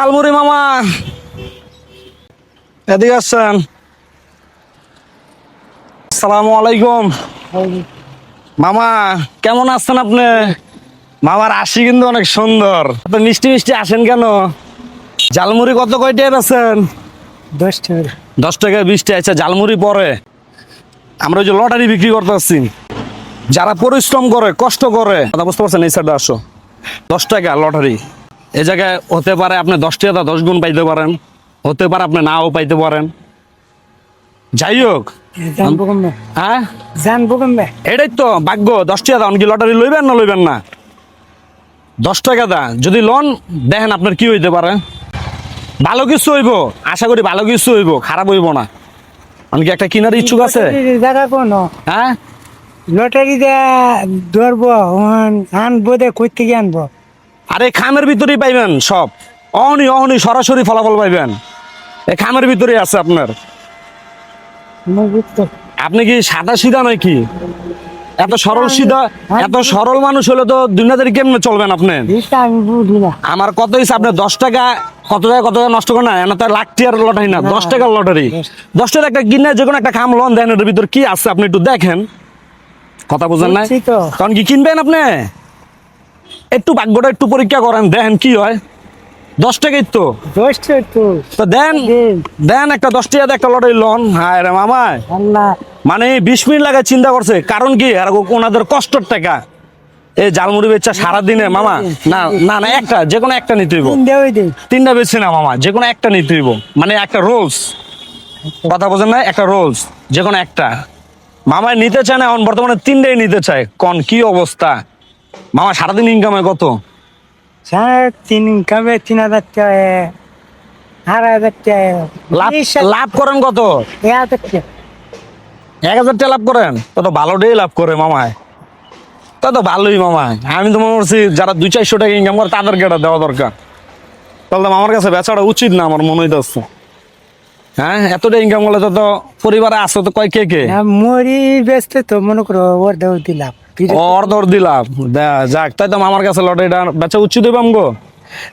ঝালমুড়ি মামা, এদিকে আসছেন। আসসালামু আলাইকুম মামা, কেমন আছেন আপনি? মামার হাসি কিন্তু অনেক সুন্দর। আপনি মিষ্টি মিষ্টি আসেন কেন? ঝালমুড়ি কত কয়টা আছেন? 10 টাকা। 10 টাকা 20 টাকা। আচ্ছা, ঝালমুড়ি পরে আমরা ওই যে লটারি বিক্রি করতে আসছি, যারা পরিশ্রম করে কষ্ট করে, কথা বুঝতে পারছেন? এই সাইডে আসো। 10 টাকা লটারি। এই জায়গায় হতে পারে আপনি 10 টাকা 10 গুণ পাইতে পারেন, হতে পারে আপনি নাও পাইতে পারেন। যাই হোক, জানবো কেমনে? হ্যাঁ জানবো কেমনে? এটাই তো ভাগ্য। 10 টাকা দাও, কি লটারি লইবেন না লইবেন না? 10 টাকা দা যদি লোন দেখেন আপনার কি হইতে পারে। ভালো কিছু হইব, আশা করি ভালো কিছু হইব, খারাপ হইব না। কি একটা কিনার ইচ্ছুক আছে? জায়গা কোনো হ্যাঁ, লটারি দেয়া ধরবো, আনবো দে কই থেকে আনবো? আরে খামের ভিতরেই পাইবেন সব। অহনি অহনি সরাসরি ফলাফল পাইবেন, এই খামের ভিতরেই আছে আপনার। আপনি কি সাদা সিধা নাকি? এত সরল সিধা, এত সরল মানুষ হলে তো দুনিয়াদারি কেমনে চলবেন আপনি? আমি বুঝি না। আমার কত হয়েছে আপনি 10 টাকা কত টাকা নষ্ট করেন না? এনা তো লাখ টাকার লটারি না, 10 টাকার লটারি। 10 টাকা একটা কিনে যে কোনো একটা খাম লোন দেন, এটার ভিতর কি আছে আপনি একটু দেখেন। কথা বুঝেন না? বুঝছি তো। কারণ কি কিনবেন আপনি? একটু ভাগ্যটা একটু পরীক্ষা করেন, দেখেন কি হয়। 10 টাকাই তো 10 টাকা তো। তো দেন, দেন একটা 10 টাকা দিয়ে একটা লটারি লোন। হায় রে মামা, আল্লাহ, মানে 20 মিনিট লাগে চিন্তা করছে। কারণ কি, আর ওনাদের কষ্টের টাকা। এই জালমুড়ি বেচা সারাদিনে মামা, না না না, একটা যে কোনো একটা নিতে হইব। দেওয়াই দে। 3টা বেচছি না মামা, যে কোনো একটা নিতে হইব। মানে একটা রোলস, কথা বোঝেন না? একটা রোলস যে কোনো একটা। মামা নিতে চায় না এখন বর্তমানে, 3টাই নিতে চায়। কোন কি অবস্থা মামা? সারাদিন ইনকাম হয় কত? 3 কামে 3000 টাকা, 4000 টাকা লাভ লাভ করেন কত? 1000 টাকা। 1000 টাকা লাভ করেন? তত ভালোটাই লাভ করে মামায়, তত ভালোই মামায়। আমি তো মনে করছি যারা 200-400 টাকা ইনকাম করে তাদেরকে এটা দেওয়া দরকার। তাহলে আমার কাছে বেচাটা উচিত না, আমার মনে হইতেছে। হ্যাঁ, এতটা ইনকাম করলে তো পরিবারে আসো তো কয় কে কে? মরি ব্যস্ত তো মনে করো ওর দেও দিলাম। অর্ধর দিলাম। যাক, তাই তো আমার কাছে লটারিটা বেচা উচিত হইব আমগো।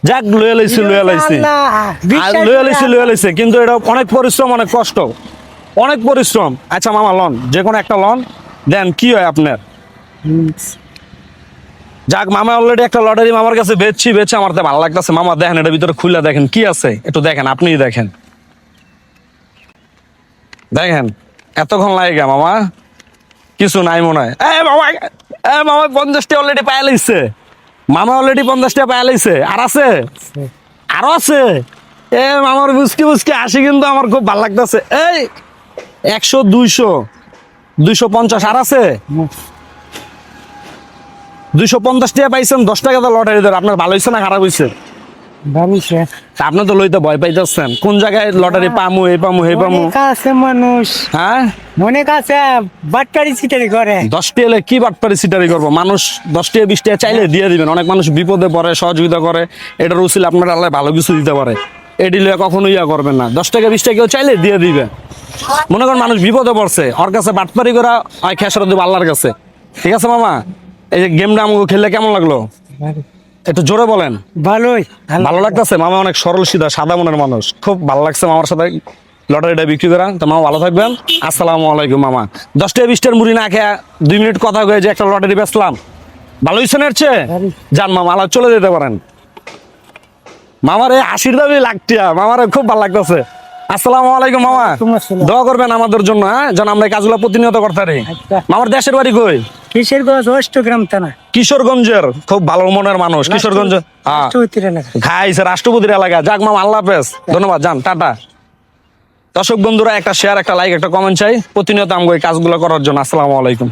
যাক, লয়ে লাইছি লয়ে লাইছি, কিন্তু এটা অনেক পরিশ্রম, অনেক কষ্ট, অনেক পরিশ্রম। আচ্ছা মামা, লোন যে কোনো একটা লোন দেন, কি হয় আপনার? যাক মামা, অলরেডি একটা লটারি মামার কাছে বেচে আমার তো ভালো লাগতেছে। মামা দেখেন, এটার ভিতরে খুলে দেখেন কি আছে, একটু দেখেন, আপনিই দেখেন। দেখেন এতক্ষণ লাগে মামা, কিছু নাই মনে হয়। মামা 50টা অলরেডি পায়ে লাইছে। মামা অলরেডি 50টা পায়ে লাইছে। আর আছে, আরো আছে। মামার বুঝকি বুঝকি আসি, কিন্তু আমার খুব ভালো লাগতেছে। এই 100, 200, 250 আর আছে। 250 টাকা পাইছেন, 10 টাকা লটারি ধরে। আপনার ভালো হয়েছে না খারাপ হয়েছে? আপনি তো লইতে ভয় পাইতেছেন। কোন জায়গায় লটারি পামু, এই পামু, এই পামু। কাছে মানুষ, হ্যাঁ, মনে কাছে বাটকারি সিটারি করে। 10 টাকা এলে কি বাটপারি সিটারি করবো? মানুষ 10 টাকা 20 টাকা চাইলে দিয়ে দিবেন। অনেক মানুষ বিপদে পড়ে, সহযোগিতা করে, এটার উচিত আপনার আল্লাহ ভালো কিছু দিতে পারে। এটি লিয়ে কখনো ইয়া করবেন না। 10 টাকা 20 টাকা কেউ চাইলে দিয়ে দিবে। মনে করেন মানুষ বিপদে পড়ছে, ওর কাছে বাটপারি করা হয় খেসারত দেবো আল্লাহর কাছে। ঠিক আছে মামা, এই যে গেমটা আমাকে খেললে কেমন লাগলো একটু জোরে বলেন। ভালোই, ভালো লাগতেছে মামা, অনেক সরল সিধা সাদা মনের মানুষ। খুব ভালো লাগছে মামার সাথে লটারিটা বিক্রি করা। তো মামা ভালো থাকবেন, আসসালামু আলাইকুম। মামা 10 টাকা 20 টাকার মুড়ি না খেয়ে 2 মিনিট কথা হয়ে যে একটা লটারি বেচলাম, ভালো হয়েছে না? এর চেয়ে যান মামা, আল্লাহ চলে যেতে পারেন। মামার এই হাসির দাবি লাগটিয়া, মামার খুব ভালো লাগতেছে। আসসালামু আলাইকুম মামা, দোয়া করবেন আমাদের জন্য, হ্যাঁ, যেন আমরা এই কাজগুলো প্রতিনিয়ত করতে পারি। মামার দেশের বাড়ি কই? কিশোরগঞ্জ, অষ্টগ্রাম থানা। কিশোরগঞ্জের খুব ভালো মনের মানুষ। কিশোরগঞ্জ খাইছে রাষ্ট্রপতির এলাকা। যাক মামা, আল্লাহ হাফেজ, ধন্যবাদ, যান, টাটা। দর্শক বন্ধুরা, একটা শেয়ার, একটা লাইক, একটা কমেন্ট চাই প্রতিনিয়ত আমাকে এই কাজগুলো করার জন্য। আসসালামু আলাইকুম।